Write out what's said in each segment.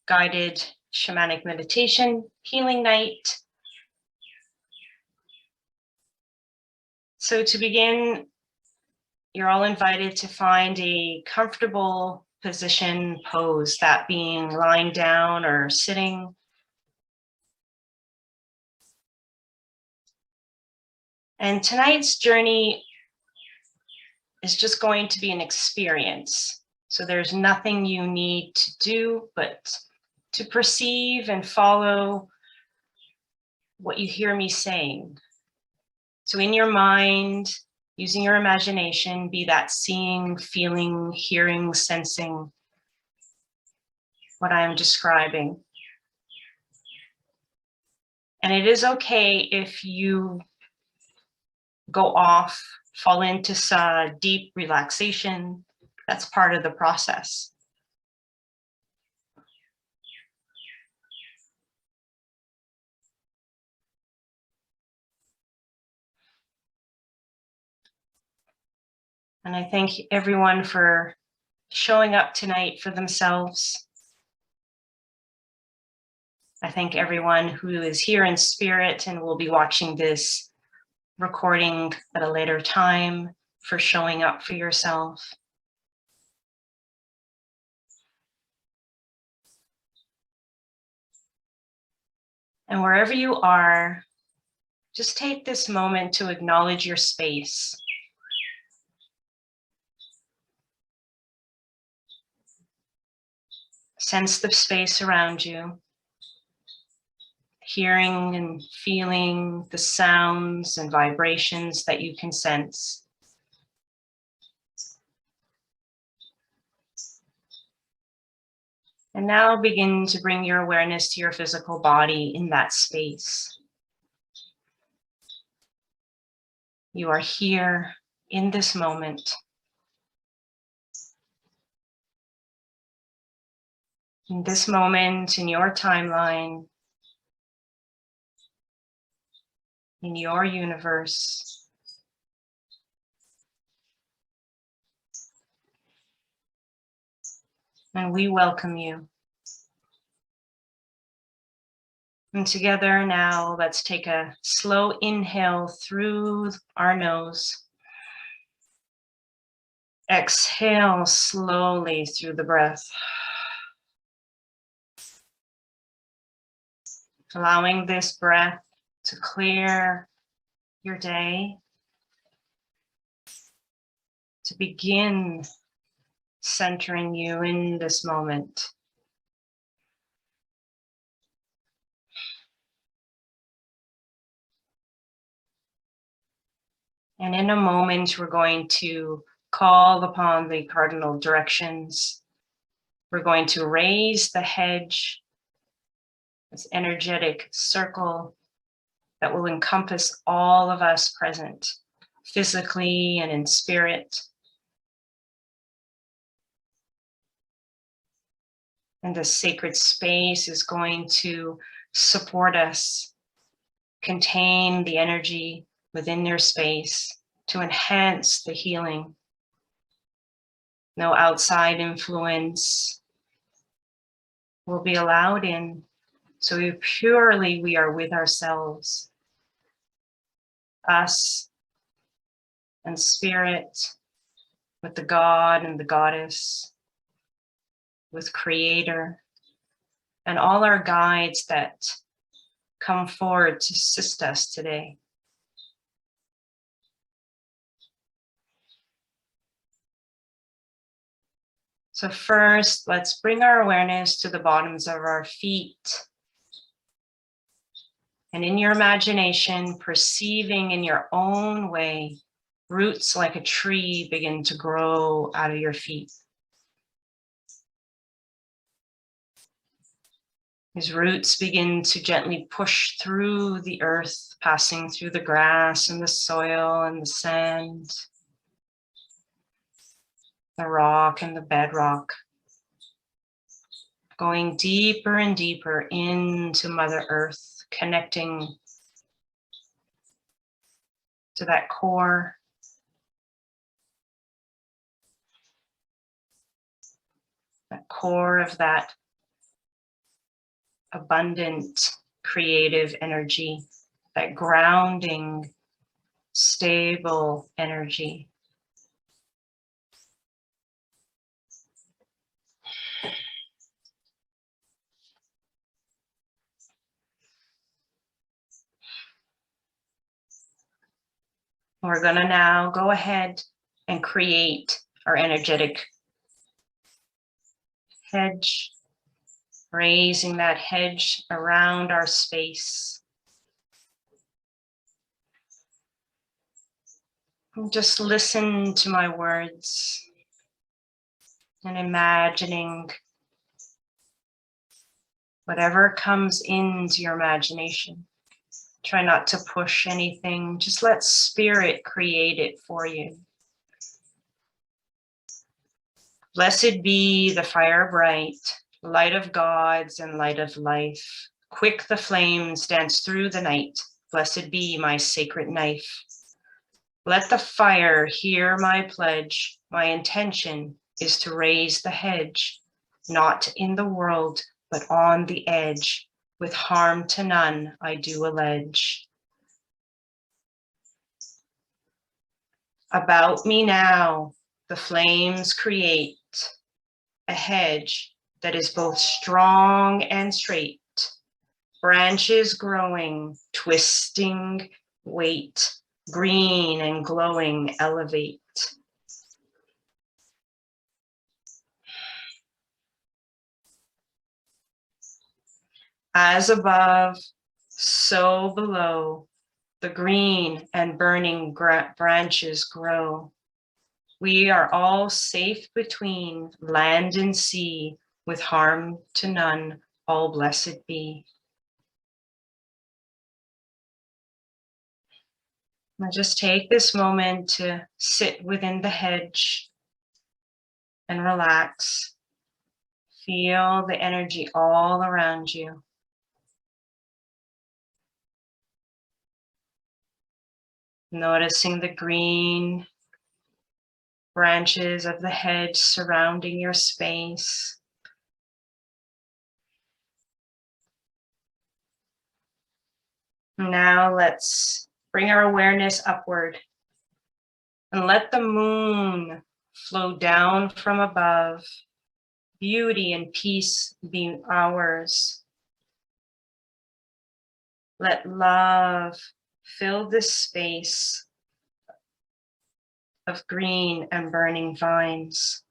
guided shamanic meditation healing night. So to begin, you're all invited to find a comfortable position pose, that being lying down or sitting. And tonight's journey is just going to be an experience. So there's nothing you need to do but to perceive and follow what you hear me saying. So in your mind, using your imagination, be that seeing, feeling, hearing, sensing what I'm describing. And it is okay if you go off, fall into some deep relaxation. That's part of the process. And I thank everyone for showing up tonight for themselves. I thank everyone who is here in spirit and will be watching this recording at a later time for showing up for yourself. And wherever you are, just take this moment to acknowledge your space. Sense the space around you, hearing and feeling the sounds and vibrations that you can sense. And now begin to bring your awareness to your physical body in that space. You are here in this moment. In this moment, in your timeline, in your universe. And we welcome you. And together now, let's take a slow inhale through our nose. Exhale slowly through the breath. Allowing this breath to clear your day, to begin centering you in this moment. And in a moment, we're going to call upon the cardinal directions. We're going to raise the hedge, this energetic circle that will encompass all of us present, physically and in spirit. And the sacred space is going to support us, contain the energy within their space to enhance the healing. No outside influence will be allowed in. So we are with ourselves, us and spirit, with the God and the goddess, with Creator, and all our guides that come forward to assist us today. So first, let's bring our awareness to the bottoms of our feet. And in your imagination, perceiving in your own way, roots like a tree begin to grow out of your feet. His roots begin to gently push through the earth, passing through the grass and the soil and the sand, the rock and the bedrock, going deeper and deeper into Mother Earth, connecting to that core. That core of that abundant, creative energy, that grounding, stable energy. We're going to now go ahead and create our energetic hedge, raising that hedge around our space. And just listen to my words and imagining whatever comes into your imagination. Try not to push anything. Just let spirit create it for you. Blessed be the fire bright, light of gods and light of life. Quick the flames dance through the night. Blessed be my sacred knife. Let the fire hear my pledge. My intention is to raise the hedge, not in the world, but on the edge. With harm to none, I do allege. About me now, the flames create a hedge that is both strong and straight. Branches growing, twisting, wait, green and glowing, elevate. As above, so below, the green and burning branches grow. We are all safe between land and sea, with harm to none, all blessed be. Now just take this moment to sit within the hedge and relax. Feel the energy all around you. Noticing the green branches of the hedge surrounding your space. Now let's bring our awareness upward and let the moon flow down from above. Beauty and peace be ours. Let love fill this space of green and burning vines.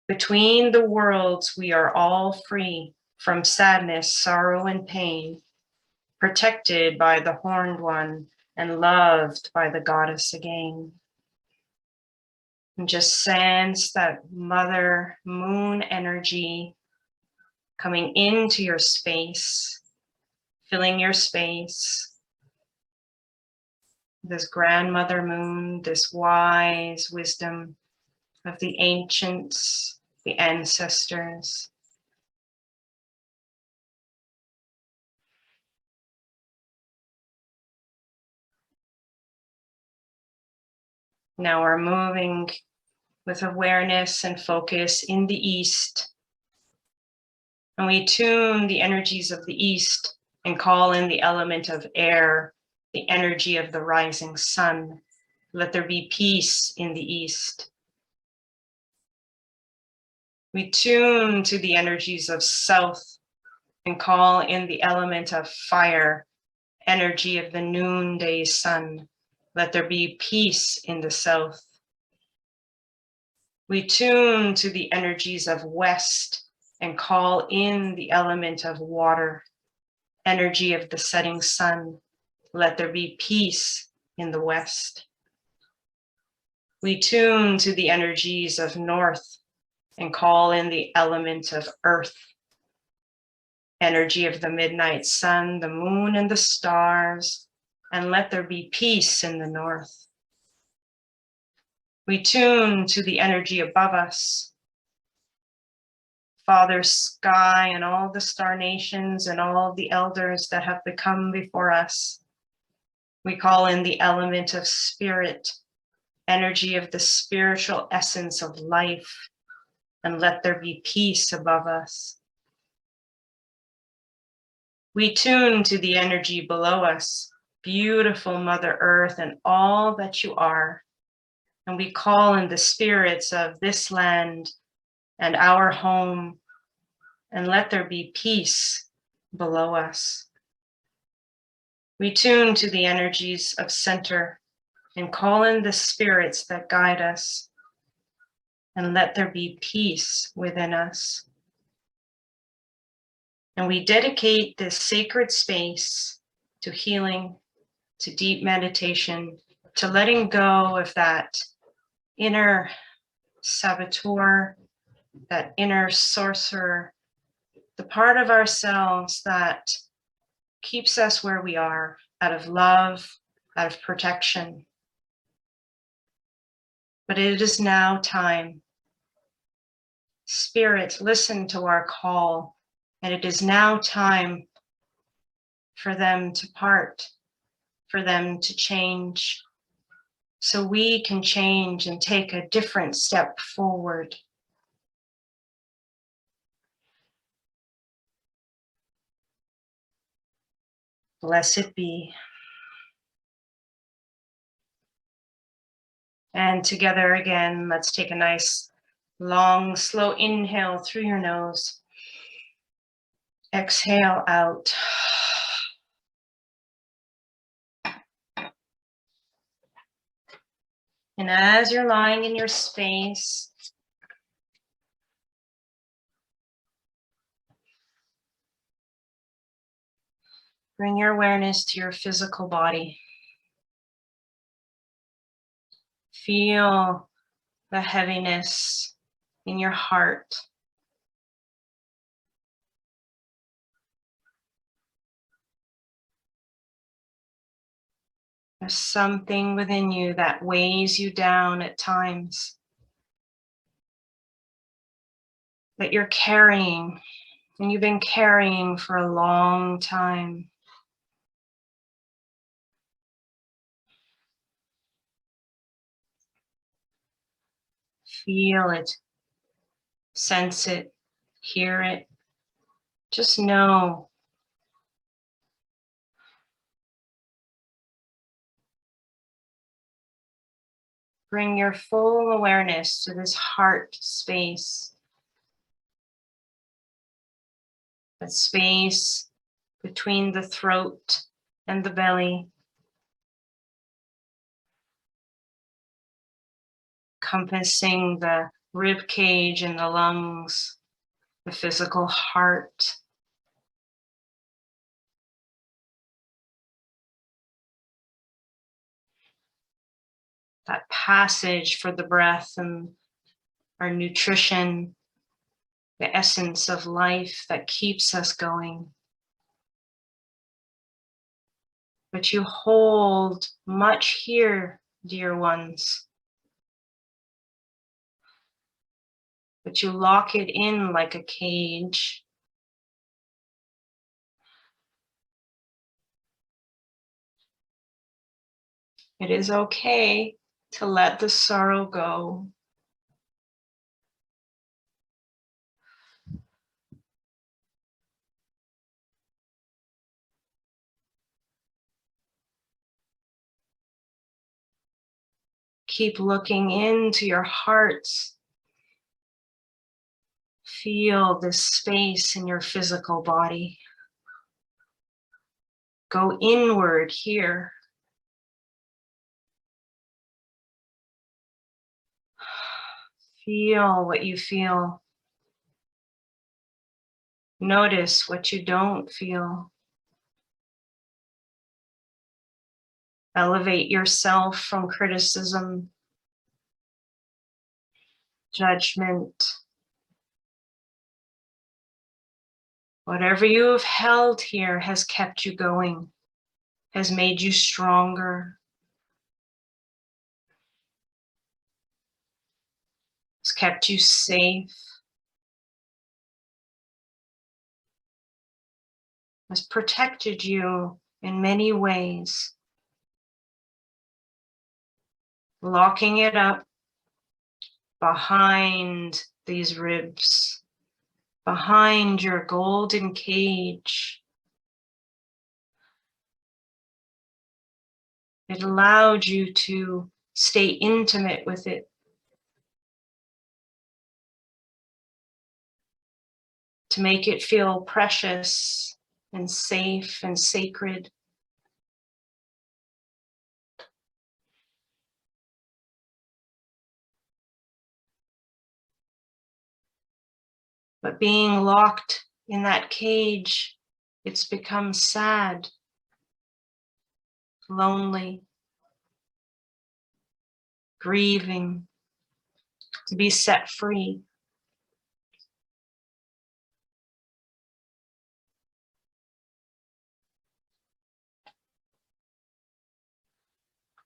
Between the worlds, we are all free from sadness, sorrow, and pain, protected by the horned one and loved by the goddess again. And just sense that mother moon energy coming into your space, filling your space. This grandmother moon, this wise wisdom of the ancients, the ancestors. Now we're moving with awareness and focus in the east. And we tune the energies of the east and call in the element of air, the energy of the rising sun. Let there be peace in the east. We tune to the energies of south and call in the element of fire, energy of the noonday sun. Let there be peace in the south. We tune to the energies of west and call in the element of water, energy of the setting sun. Let there be peace in the west. We tune to the energies of north and call in the element of earth, energy of the midnight sun, the moon, and the stars, and let there be peace in the north. We tune to the energy above us, Father Sky and all the star nations and all the elders that have become before us. We call in the element of spirit, energy of the spiritual essence of life, and let there be peace above us. We tune to the energy below us, beautiful Mother Earth and all that you are. And we call in the spirits of this land and our home, and let there be peace below us. We tune to the energies of center and call in the spirits that guide us, and let there be peace within us. And we dedicate this sacred space to healing, to deep meditation, to letting go of that inner saboteur, that inner sorcerer, the part of ourselves that keeps us where we are, out of love, out of protection. But it is now time. Spirit, listen to our call, and it is now time for them to part, for them to change, so we can change and take a different step forward. Blessed be. And together again, let's take a nice, long, slow inhale through your nose. Exhale out. And as you're lying in your space, bring your awareness to your physical body. Feel the heaviness in your heart. There's something within you that weighs you down at times, that you're carrying, and you've been carrying for a long time. Feel it, sense it, hear it. Just know. Bring your full awareness to this heart space. That space between the throat and the belly. Encompassing the rib cage and the lungs, the physical heart. That passage for the breath and our nutrition, the essence of life that keeps us going. But you hold much here, dear ones. But you lock it in like a cage. It is okay to let the sorrow go. Keep looking into your hearts. Feel this space in your physical body. Go inward here. Feel what you feel. Notice what you don't feel. Elevate yourself from criticism, judgment. Whatever you have held here has kept you going, has made you stronger, has kept you safe, has protected you in many ways. Locking it up behind these ribs, behind your golden cage, It allowed you to stay intimate with it, to make it feel precious and safe and sacred. But being locked in that cage, it's become sad, lonely, grieving, to be set free.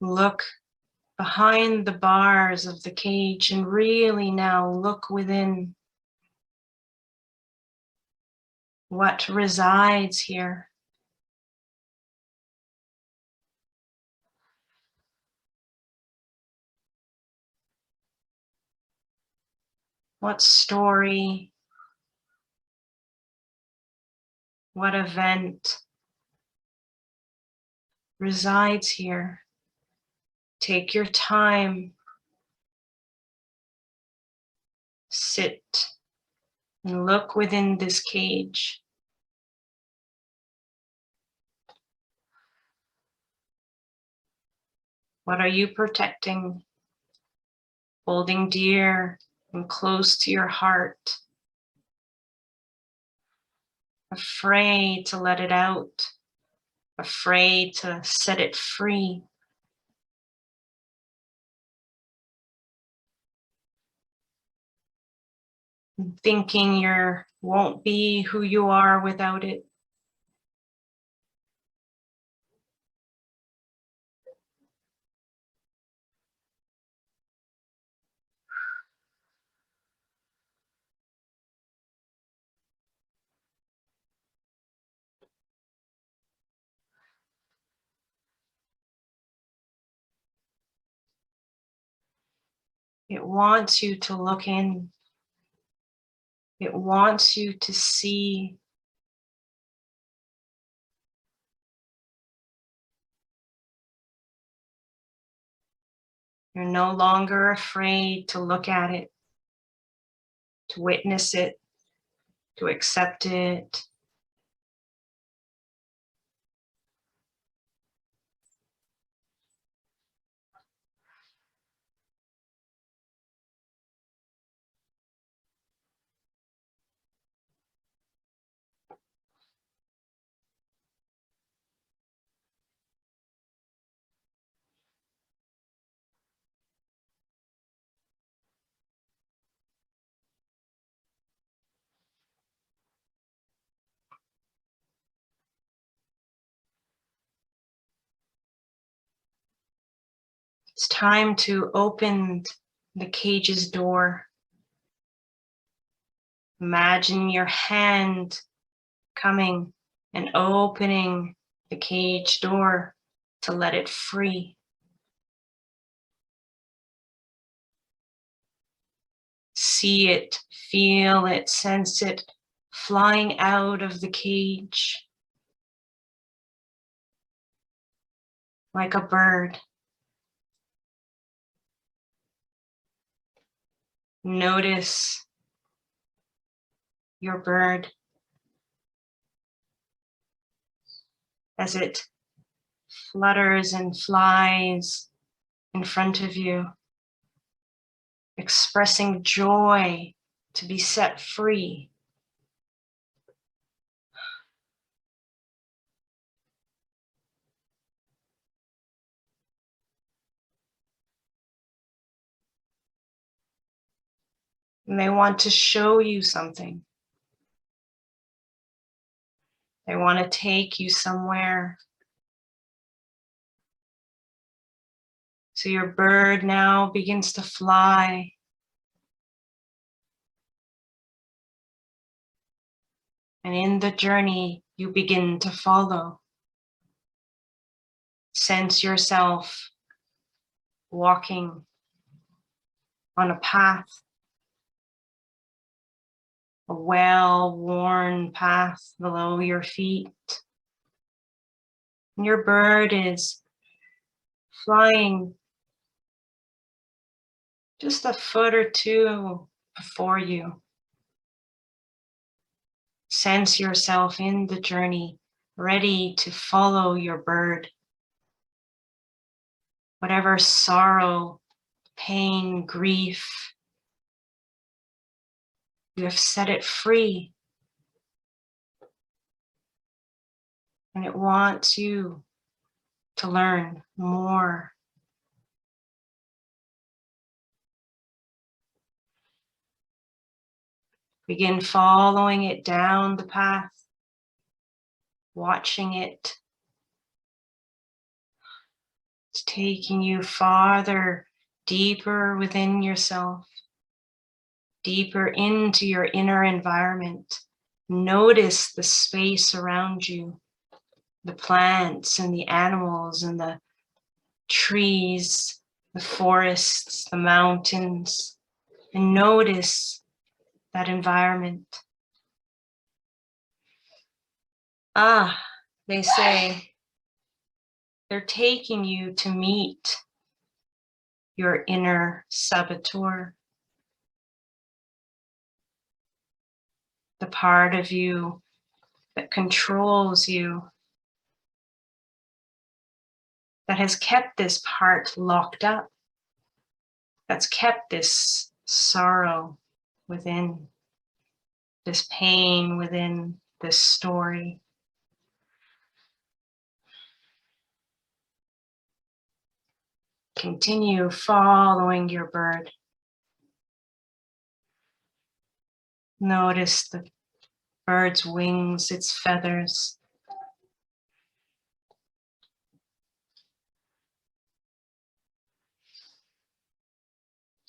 Look behind the bars of the cage and really now look within. What resides here? What story? What event resides here? Take your time. Sit and look within this cage. What are you protecting, holding dear and close to your heart? Afraid to let it out, afraid to set it free. Thinking you won't be who you are without it. It wants you to look in. It wants you to see. You're no longer afraid to look at it, to witness it, to accept it. It's time to open the cage's door. Imagine your hand coming and opening the cage door to let it free. See it, feel it, sense it, flying out of the cage like a bird. Notice your bird as it flutters and flies in front of you, expressing joy to be set free. And they want to show you something. They want to take you somewhere. So your bird now begins to fly. And in the journey, you begin to follow. Sense yourself walking on a path, a well-worn path below your feet. And your bird is flying just a foot or two before you. Sense yourself in the journey, ready to follow your bird. Whatever sorrow, pain, grief, you have set it free. And it wants you to learn more. Begin following it down the path, watching it. It's taking you farther, deeper within yourself, deeper into your inner environment. Notice the space around you, the plants and the animals and the trees, the forests, the mountains, and notice that environment. They say they're taking you to meet your inner saboteur, the part of you that controls you, that has kept this part locked up, that's kept this sorrow within, this pain within, this story. Continue following your bird. Notice the bird's wings, its feathers.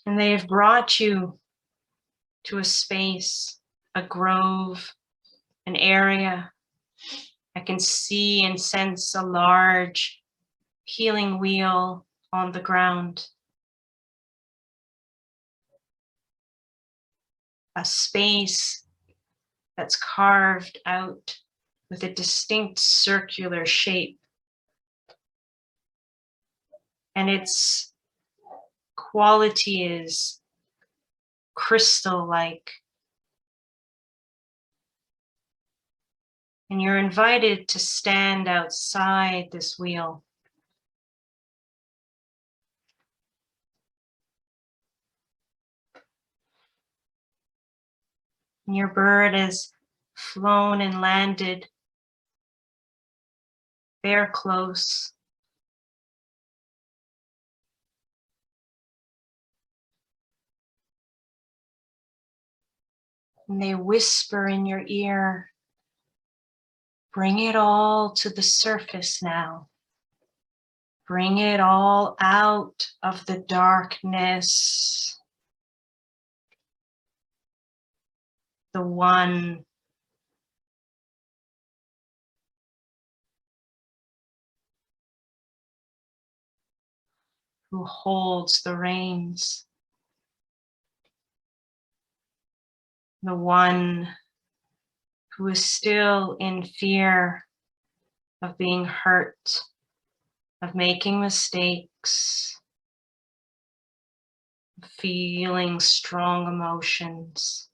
And they have brought you to a space, a grove, an area. I can see and sense a large healing wheel on the ground. A space that's carved out with a distinct circular shape. And its quality is crystal-like. And you're invited to stand outside this wheel. And your bird has flown and landed very close. And they whisper in your ear, bring it all to the surface now. Bring it all out of the darkness. The one who holds the reins. The one who is still in fear of being hurt, of making mistakes, feeling strong emotions.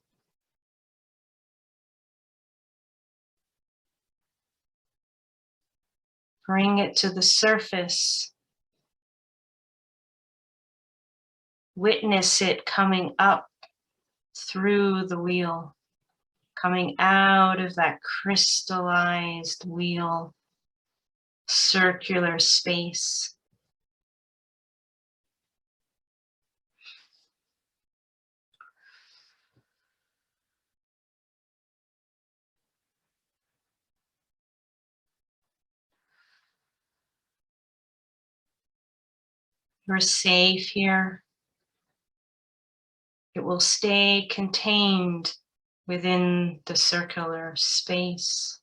Bring it to the surface. Witness it coming up through the wheel, coming out of that crystallized wheel, circular space. You're safe here. It will stay contained within the circular space.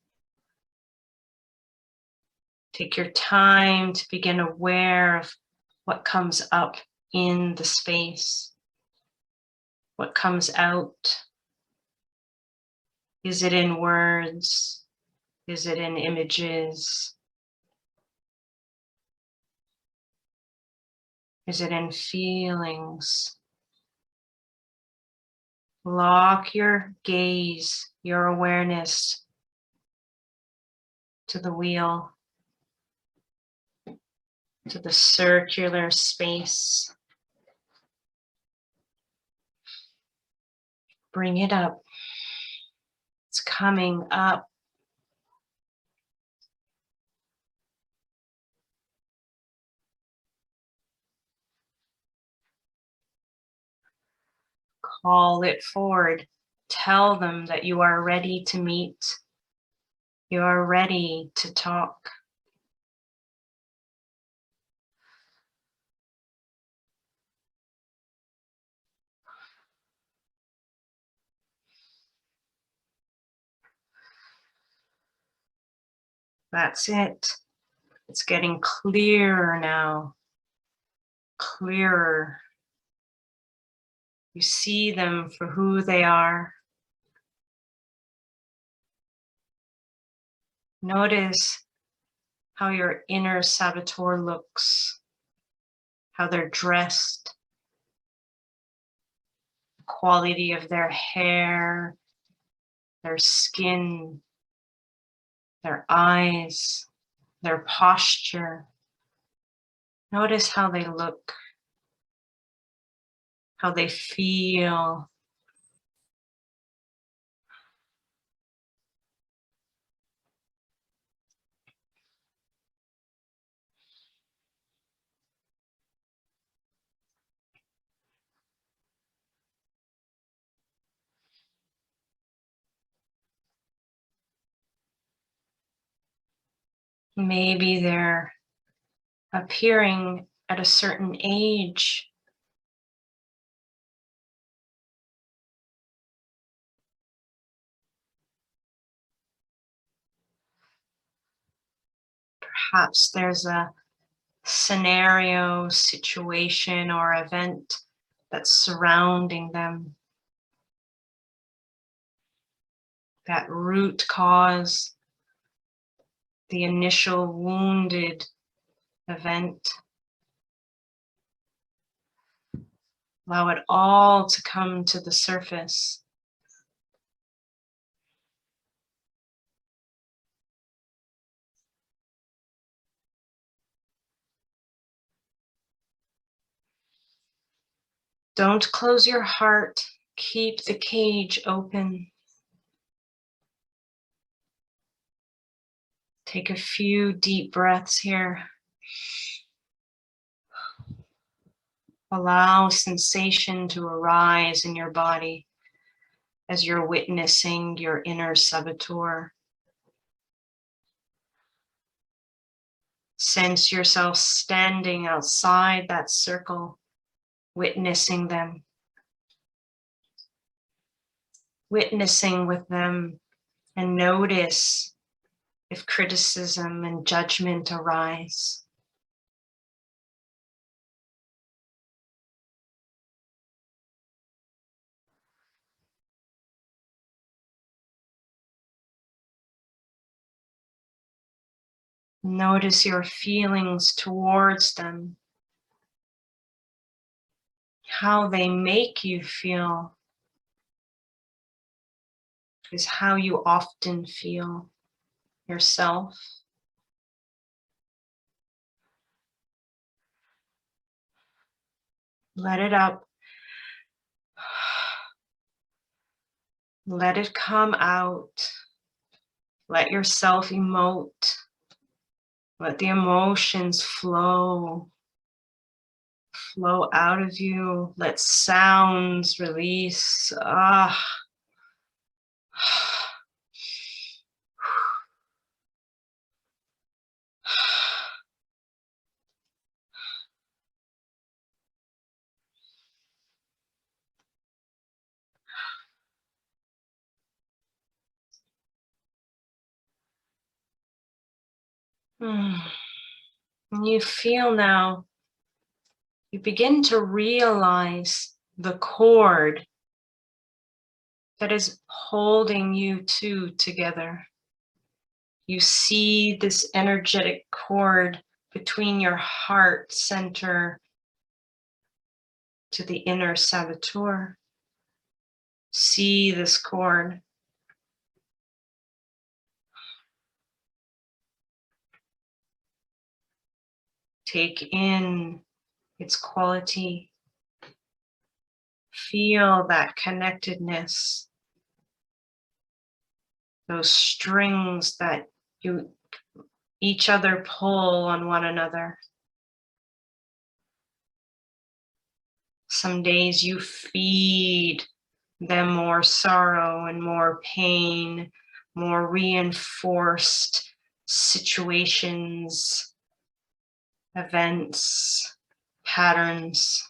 Take your time to begin aware of what comes up in the space, what comes out. Is it in words? Is it in images? Is it in feelings? Lock your gaze, your awareness to the wheel, to the circular space. Bring it up. It's coming up. Call it forward. Tell them that you are ready to meet. You are ready to talk. That's it. It's getting clearer now. Clearer. You see them for who they are. Notice how your inner saboteur looks, how they're dressed, the quality of their hair, their skin, their eyes, their posture. Notice how they look, how they feel. Maybe they're appearing at a certain age. Perhaps there's a scenario, situation, or event that's surrounding them. That root cause, the initial wounded event. Allow it all to come to the surface. Don't close your heart. Keep the cage open. Take a few deep breaths here. Allow sensation to arise in your body as you're witnessing your inner saboteur. Sense yourself standing outside that circle, witnessing them. Witnessing with them, and notice if criticism and judgment arise. Notice your feelings towards them, how they make you feel is how you often feel yourself. Let it up. Let it come out. Let yourself emote. Let the emotions flow out of you. Let sounds release. And you feel now, you begin to realize the cord that is holding you two together. You see this energetic cord between your heart center to the inner saboteur. See this cord. Take in its quality. Feel that connectedness. Those strings that you each other pull on one another. Some days you feed them more sorrow and more pain, more reinforced situations, events, patterns.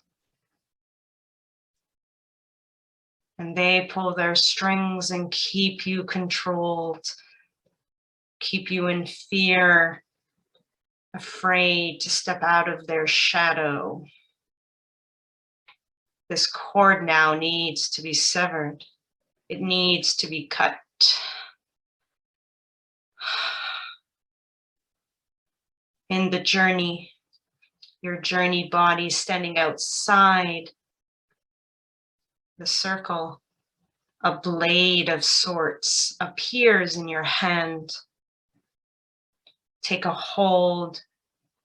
And they pull their strings and keep you controlled, keep you in fear, afraid to step out of their shadow. This cord now needs to be severed. It needs to be cut. In the journey, your journey body standing outside the circle, a blade of sorts appears in your hand. Take a hold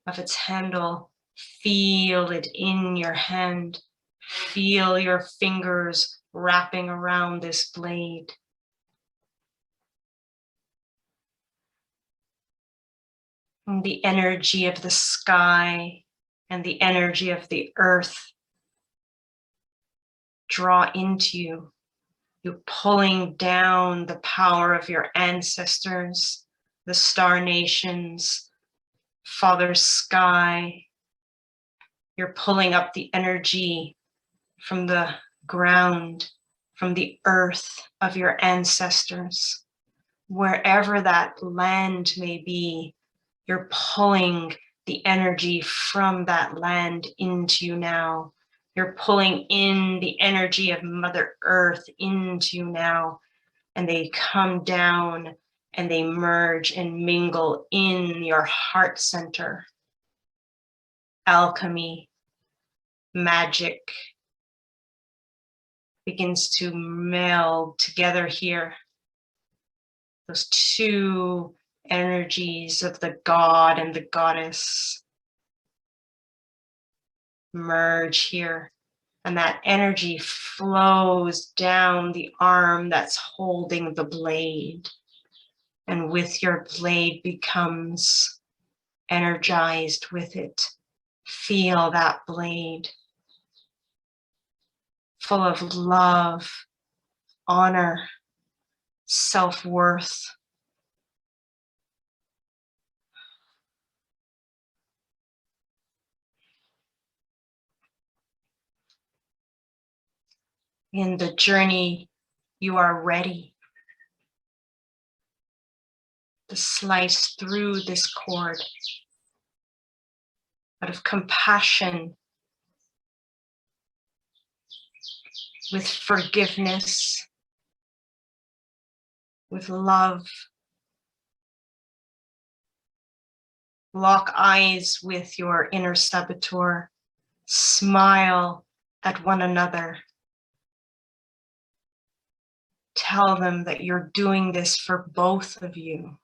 of its handle. Feel it in your hand. Feel your fingers wrapping around this blade. And the energy of the sky and the energy of the earth draw into you. You're pulling down the power of your ancestors, the star nations, Father Sky. You're pulling up the energy from the ground, from the earth of your ancestors. Wherever that land may be, you're pulling the energy from that land into you now. You're pulling in the energy of Mother Earth into you now, and they come down and they merge and mingle in your heart center. Alchemy, magic begins to meld together here. Those two energies of the god and the goddess merge here, and that energy flows down the arm that's holding the blade, and with your blade becomes energized with it. Feel that blade full of love, honor, self-worth. In the journey, you are ready to slice through this cord out of compassion, with forgiveness, with love. Lock eyes with your inner saboteur. Smile at one another. Tell them that you're doing this for both of you.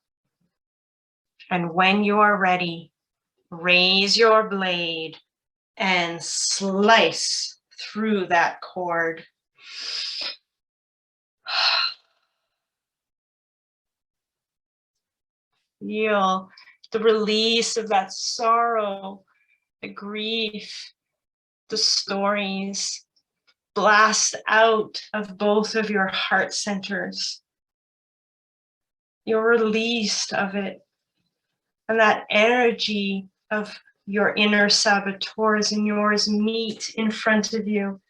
And when you are ready, raise your blade and slice through that cord. Feel the release of that sorrow, the grief, the stories. Blast out of both of your heart centers. You're released of it. And that energy of your inner saboteurs and yours meet in front of you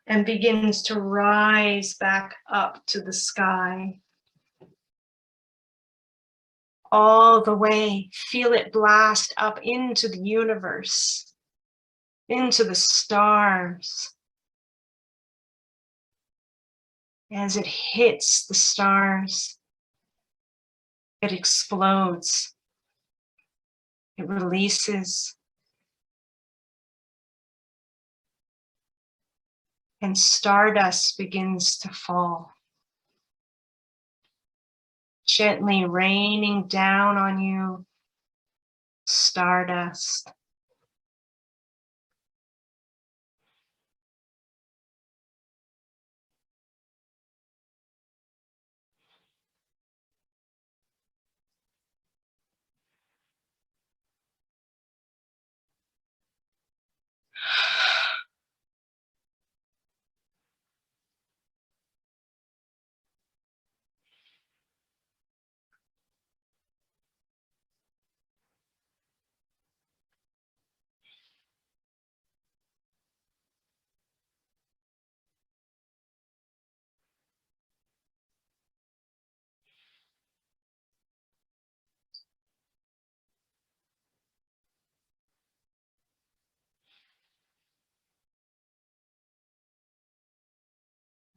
and begins to rise back up to the sky. All the way, feel it blast up into the universe, into the stars. As it hits the stars, it explodes. It releases. and stardust begins to fall, gently raining down on you, stardust.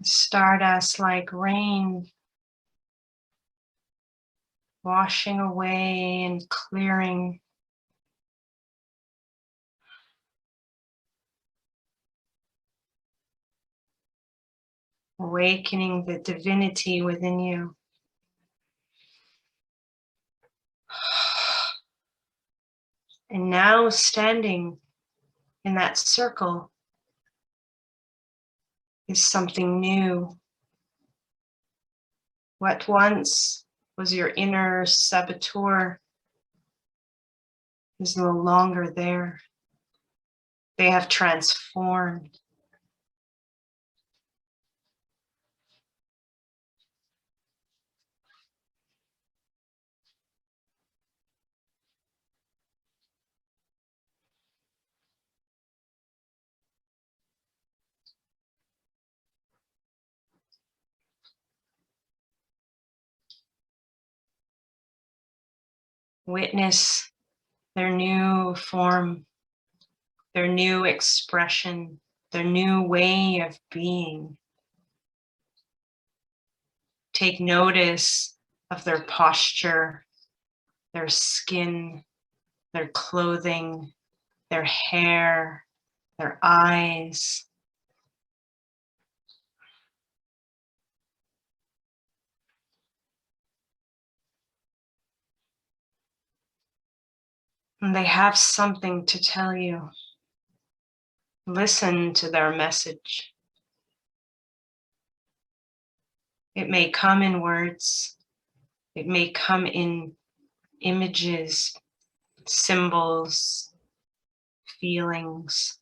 Stardust like rain, washing away and clearing, awakening the divinity within you. And now standing in that circle is something new. What once was your inner saboteur is no longer there. They have transformed. Witness their new form, their new expression, their new way of being. Take notice of their posture, their skin, their clothing, their hair, their eyes. And they have something to tell you. Listen to their message. It may come in words. It may come in images, symbols, feelings.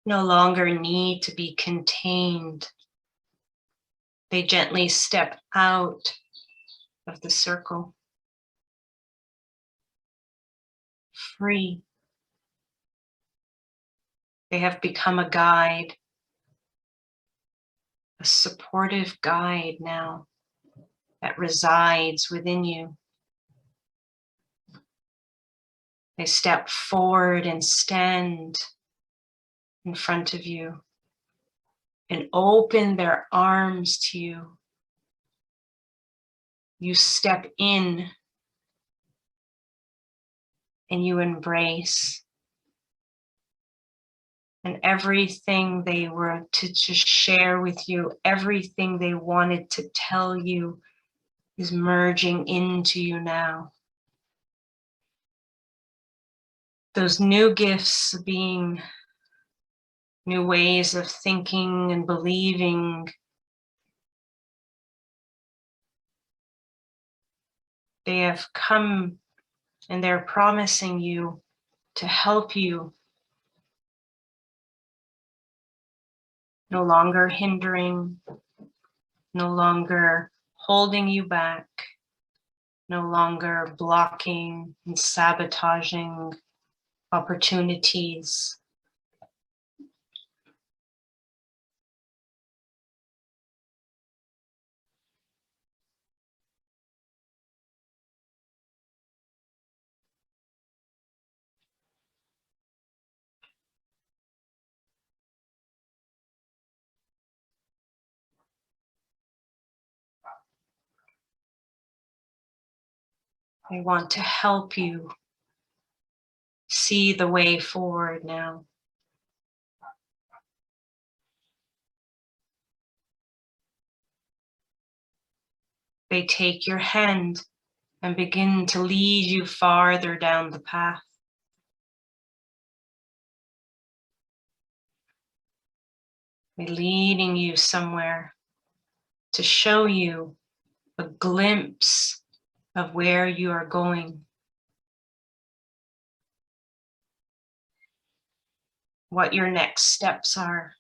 No longer need to be contained. They gently step out of the circle, free. They have become a guide, a supportive guide now that resides within you. They step forward and stand in front of you and open their arms to you. You step in and you embrace. And everything they were to just share with you, everything they wanted to tell you is merging into you now. Those new gifts being new ways of thinking and believing, They have come and they're promising you to help you. No longer hindering, no longer holding you back, no longer blocking and sabotaging opportunities. They want to help you see the way forward now. They take your hand and begin to lead you farther down the path. They're leading you somewhere to show you a glimpse of where you are going. What your next steps are.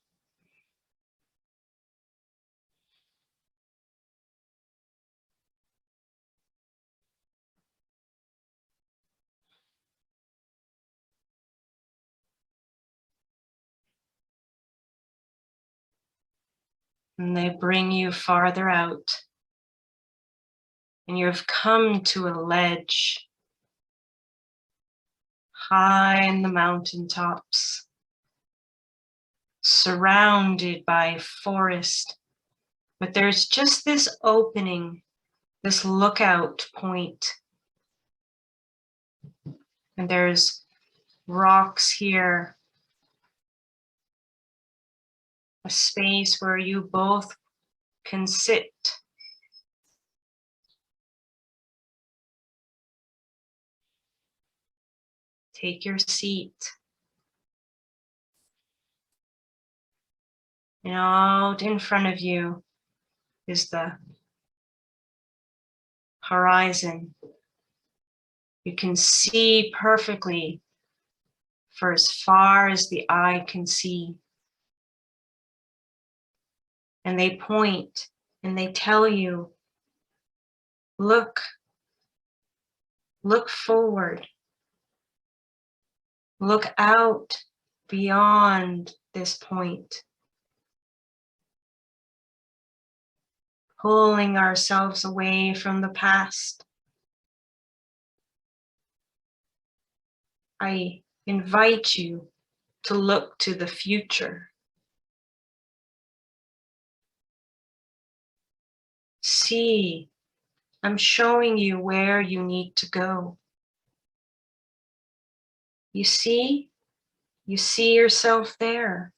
And they bring you farther out. And you've come to a ledge high in the mountaintops, surrounded by forest. But there's just this opening, this lookout point. And there's rocks here, a space where you both can sit. Take your seat. And out in front of you is the horizon. You can see perfectly for as far as the eye can see. And they point and they tell you, look forward. Look out beyond this point. Pulling ourselves away from the past. I invite you to look to the future. See, I'm showing you where you need to go. You see yourself there.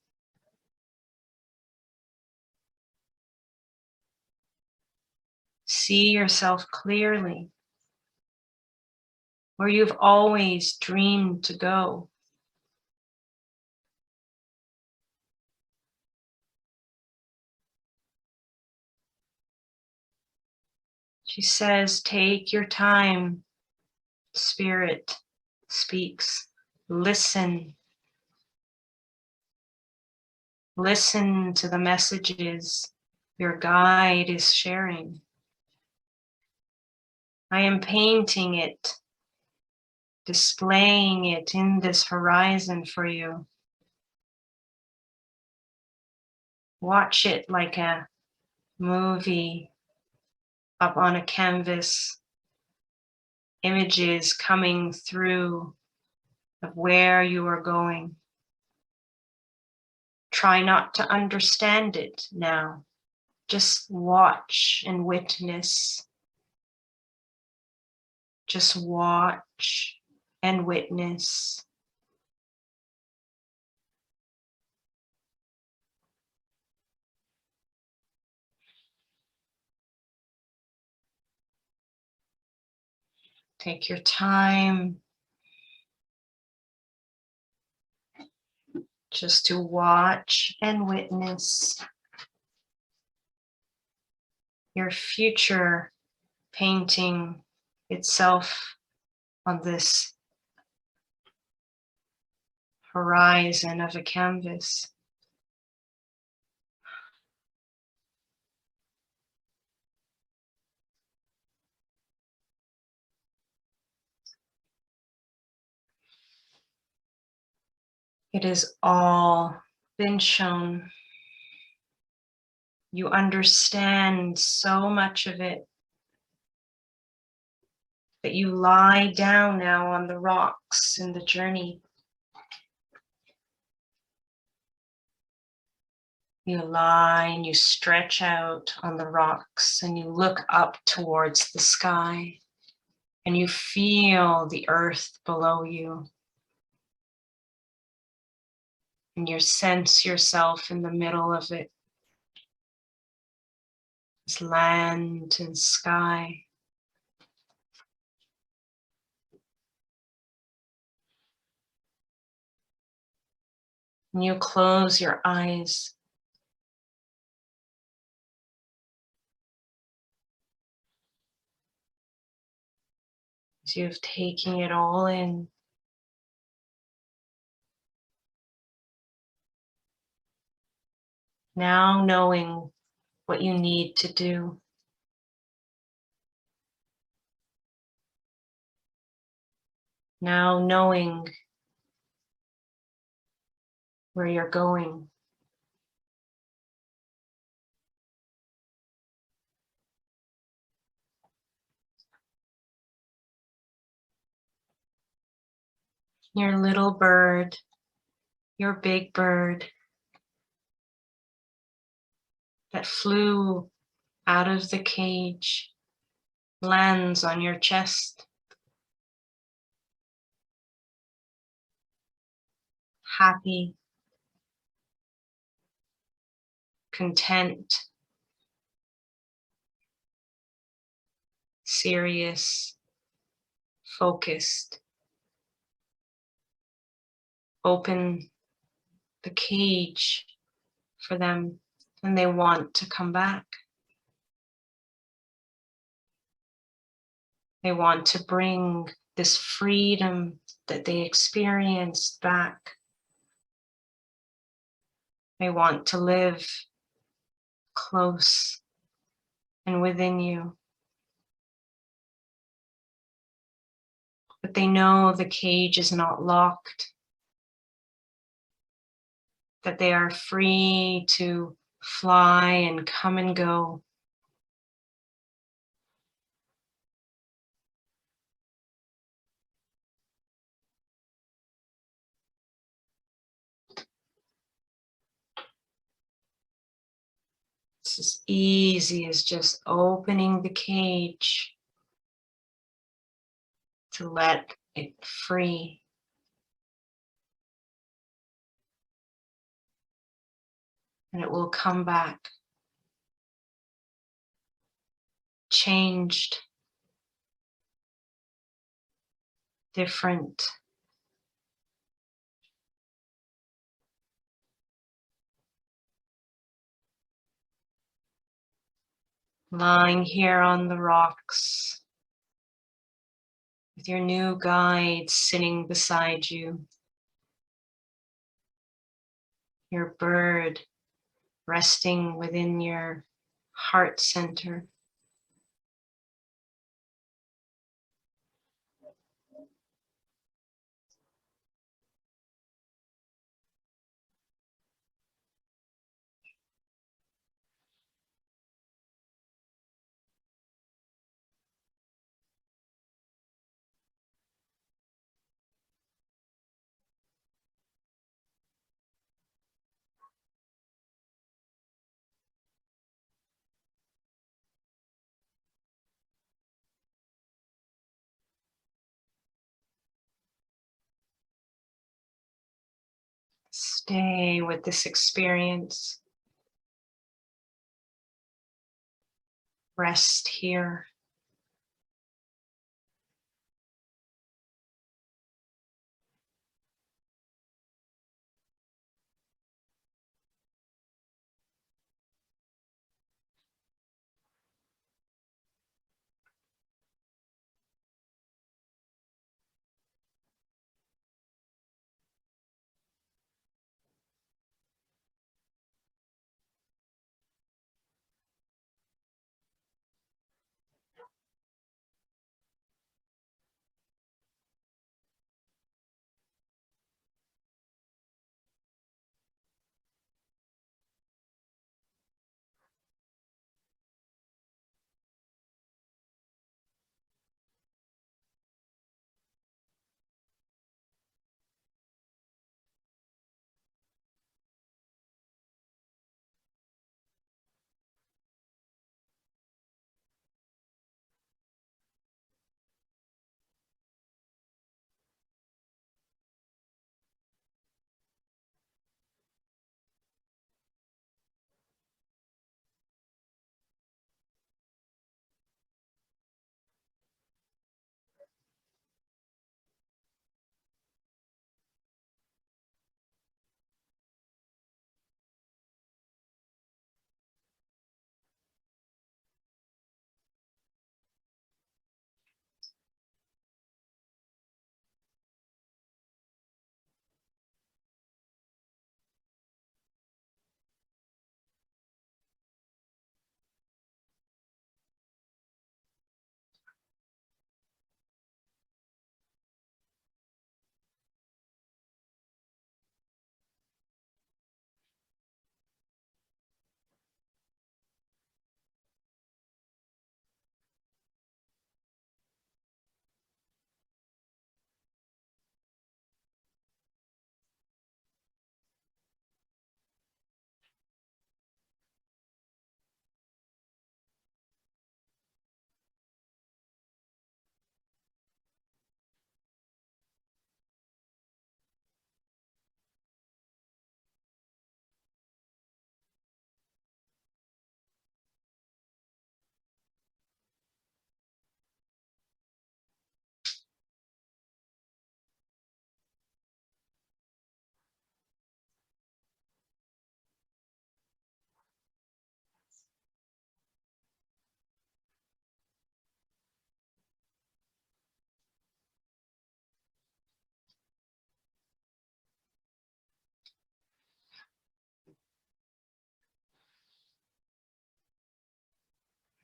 See yourself clearly, where you've always dreamed to go. She says, take your time. Spirit speaks. Listen. Listen to the messages your guide is sharing. I am painting it, displaying it in this horizon for you. Watch it like a movie up on a canvas, images coming through of where you are going. Try not to understand it now. Just watch and witness. Just watch and witness. Take your time just to watch and witness your future painting itself on this horizon of a canvas. It has all been shown. You understand so much of it that you lie down now on the rocks in the journey. You lie and you stretch out on the rocks and you look up towards the sky and you feel the earth below you. And you sense yourself in the middle of it. It's land and sky. And you close your eyes. As you've taken it all in. Now knowing what you need to do. Now knowing where you're going. Your little bird, your big bird that flew out of the cage lands on your chest. Happy, content, serious, focused. Open the cage for them and they want to come back. They want to bring this freedom that they experienced back. They want to live close and within you. But they know the cage is not locked, that they are free to fly and come and go. It's as easy as just opening the cage to let it free. And it will come back, changed, different. Lying here on the rocks with your new guide sitting beside you, your bird resting within your heart center. Stay with this experience. Rest here.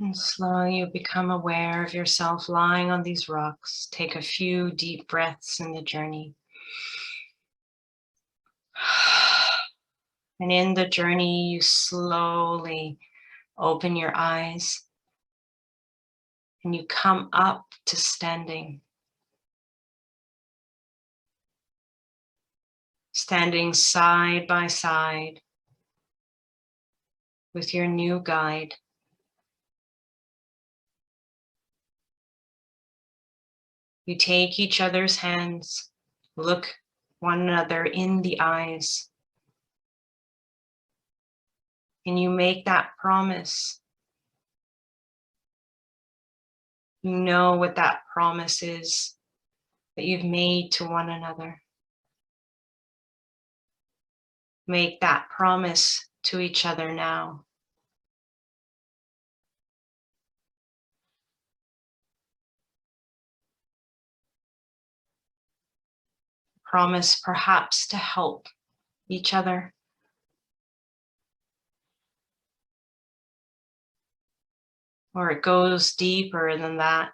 And slowly you become aware of yourself lying on these rocks. Take a few deep breaths in the journey. And in the journey, you slowly open your eyes and you come up to standing. Standing side by side with your new guide. You take each other's hands, look one another in the eyes, and you make that promise. You know what that promise is that you've made to one another. Make that promise to each other now. Promise perhaps to help each other. Or it goes deeper than that.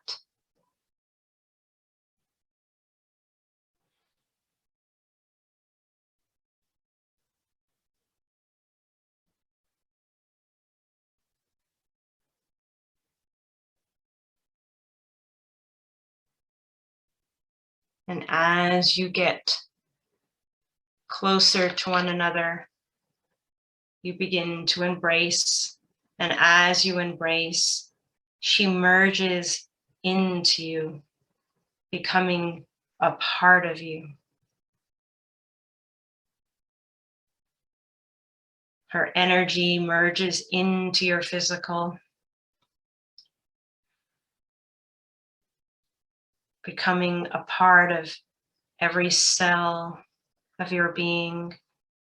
And as you get closer to one another, you begin to embrace. And as you embrace, she merges into you, becoming a part of you. Her energy merges into your physical, becoming a part of every cell of your being,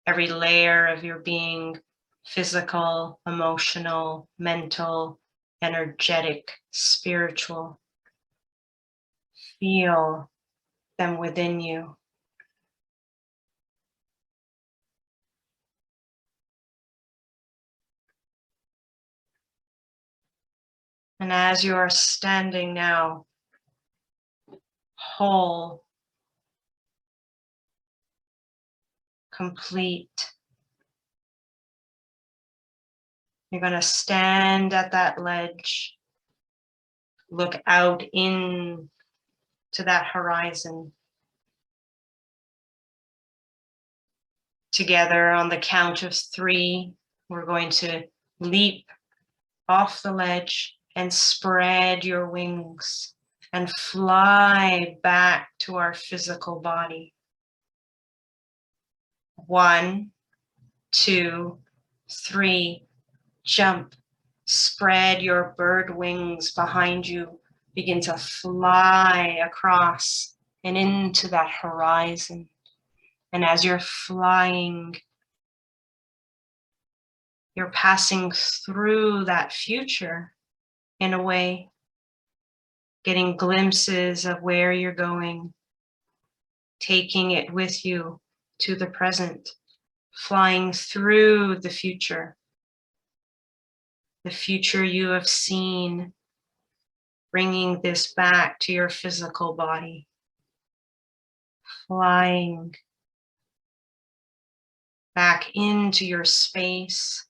every layer of your being, physical, emotional, mental, energetic, spiritual. Feel them within you. And as you are standing now, whole, complete, you're going to stand at that ledge, look out into that horizon. Together on the count of 3, we're going to leap off the ledge and spread your wings and fly back to our physical body. 1, 2, 3, jump, spread your bird wings behind you, begin to fly across and into that horizon. And as you're flying, you're passing through that future in a way, getting glimpses of where you're going, taking it with you to the present, flying through the future you have seen, bringing this back to your physical body, flying back into your space,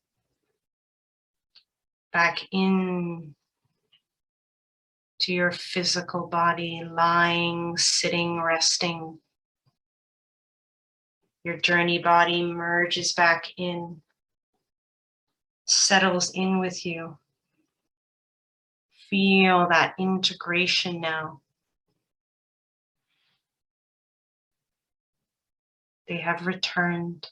back in to your physical body, lying, sitting, resting. Your journey body merges back in, settles in with you. Feel that integration now. They have returned.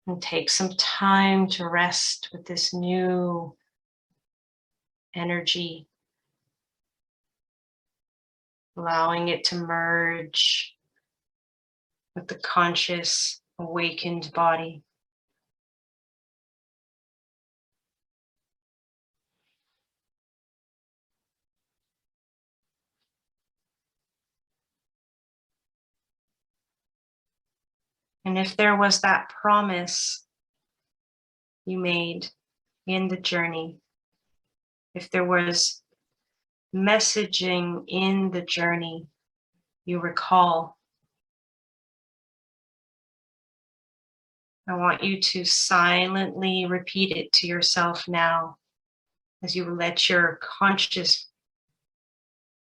And take some time to rest with this new energy, allowing it to merge with the conscious, awakened body. And if there was that promise you made in the journey, if there was messaging in the journey you recall, I want you to silently repeat it to yourself now as you let your conscious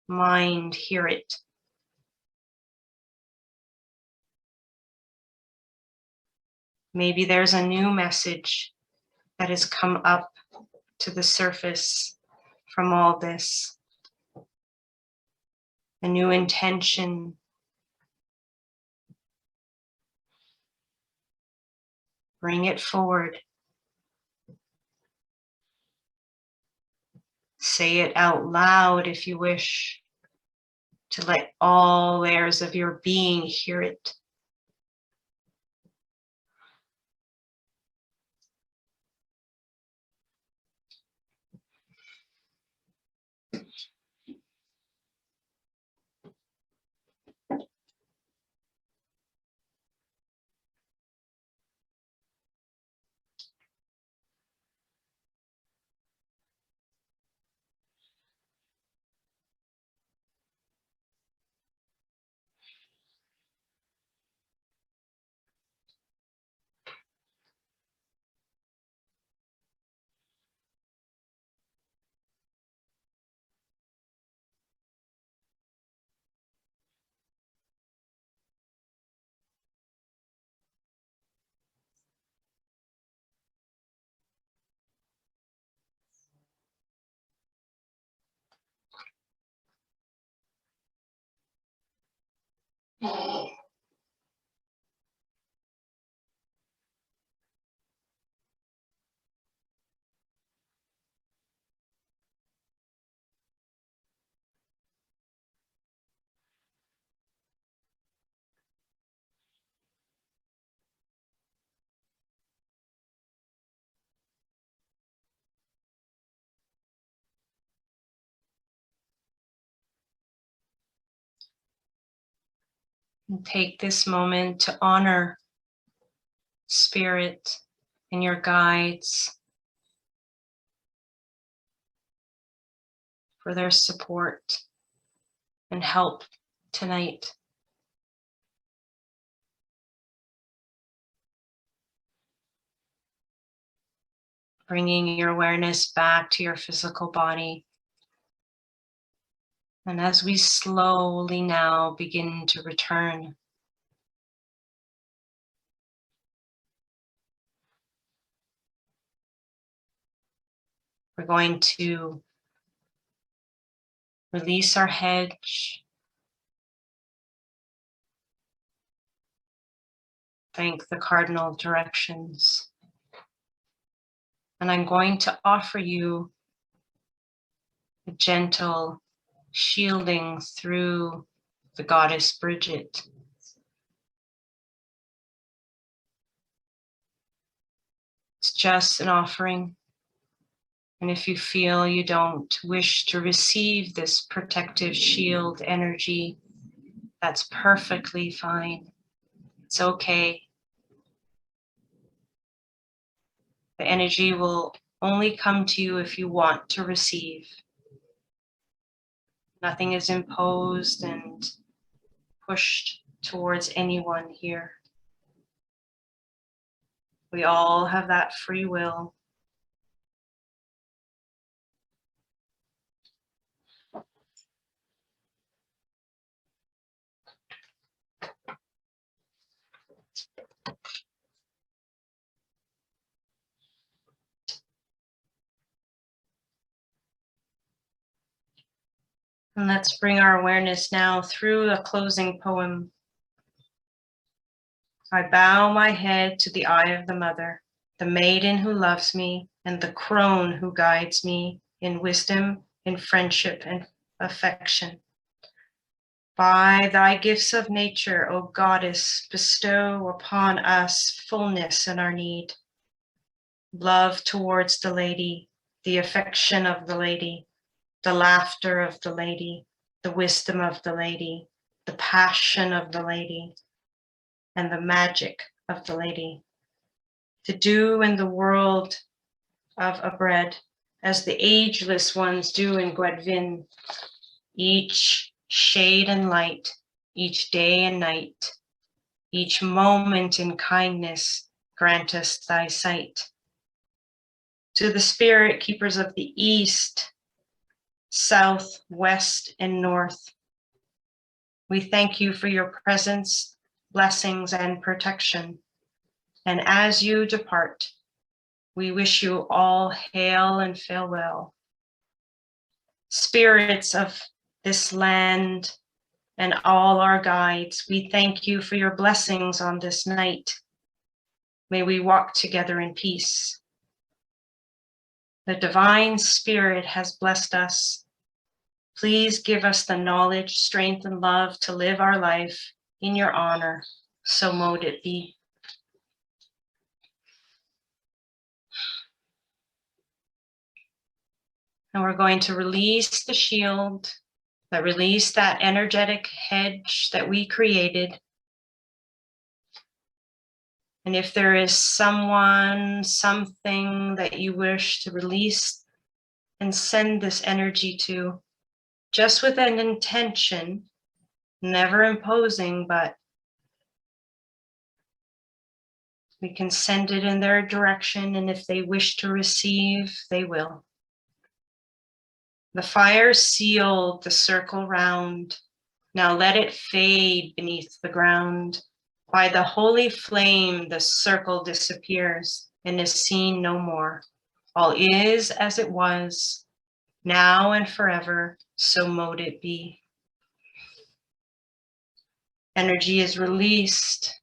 mind hear it. Maybe there's a new message that has come up to the surface from all this, a new intention. Bring it forward. Say it out loud if you wish, to let all layers of your being hear it. And take this moment to honor Spirit and your guides for their support and help tonight. Bringing your awareness back to your physical body. And as we slowly now begin to return, we're going to release our hedge, thank the cardinal directions, and I'm going to offer you a gentle shielding through the goddess Bridget. It's just an offering. And if you feel you don't wish to receive this protective shield energy, that's perfectly fine. It's okay. The energy will only come to you if you want to receive. Nothing is imposed and pushed towards anyone here. We all have that free will. And let's bring our awareness now through a closing poem. I bow my head to the eye of the mother, the maiden who loves me, and the crone who guides me in wisdom, in friendship, and affection. By thy gifts of nature, O goddess, bestow upon us fullness in our need. Love towards the lady, the affection of the lady, the laughter of the lady, the wisdom of the lady, the passion of the lady, and the magic of the lady, to do in the world of a bread, as the ageless ones do in Gwadvin, each shade and light, each day and night, each moment in kindness, grant us thy sight. To the spirit keepers of the east, south, west, and north, we thank you for your presence, blessings, and protection. And as you depart, we wish you all hail and farewell. Spirits of this land and all our guides, we thank you for your blessings on this night. May we walk together in peace. The divine spirit has blessed us. Please give us the knowledge, strength, and love to live our life in your honor. So mote it be. And we're going to release the shield, but release that energetic hedge that we created. And if there is someone, something that you wish to release and send this energy to, just with an intention, never imposing, but we can send it in their direction, and if they wish to receive, they will. The fire sealed the circle round. Now let it fade beneath the ground. By the holy flame, the circle disappears and is seen no more. All is as it was, now and forever, so mote it be. Energy is released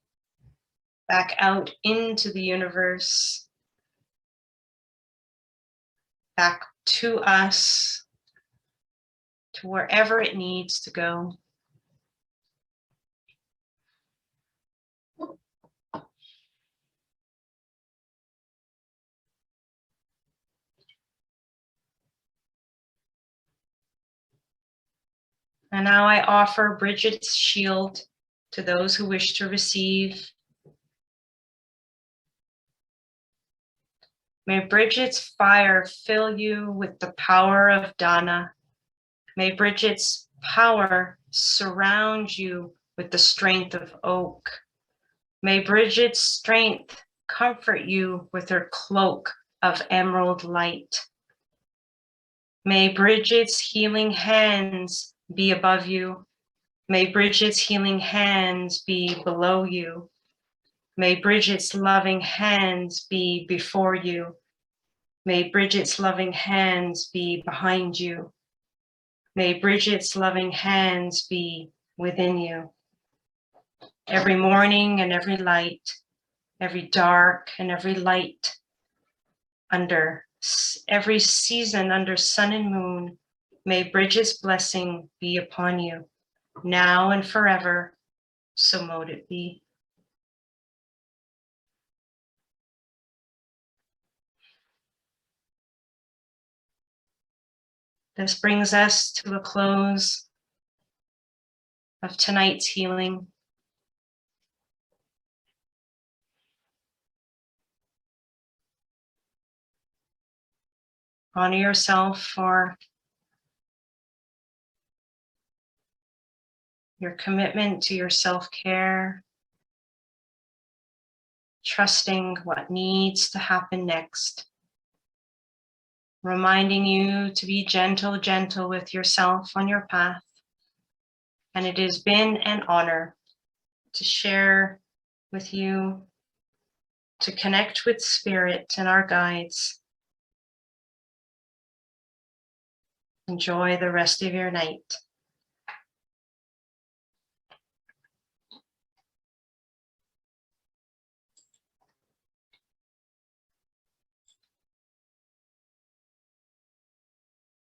back out into the universe, back to us, to wherever it needs to go. And now I offer Bridget's shield to those who wish to receive. May Bridget's fire fill you with the power of Dana. May Bridget's power surround you with the strength of oak. May Bridget's strength comfort you with her cloak of emerald light. May Bridget's healing hands be above you. May Bridget's healing hands be below you. May Bridget's loving hands be before you. May Bridget's loving hands be behind you. May Bridget's loving hands be within you. Every morning and every light, every dark and every light, under every season under sun and moon, may Bridget's blessing be upon you, now and forever, so mote it be. This brings us to a close of tonight's healing. Honor yourself for your commitment to your self-care, trusting what needs to happen next, reminding you to be gentle with yourself on your path. And it has been an honor to share with you, to connect with Spirit and our guides. Enjoy the rest of your night.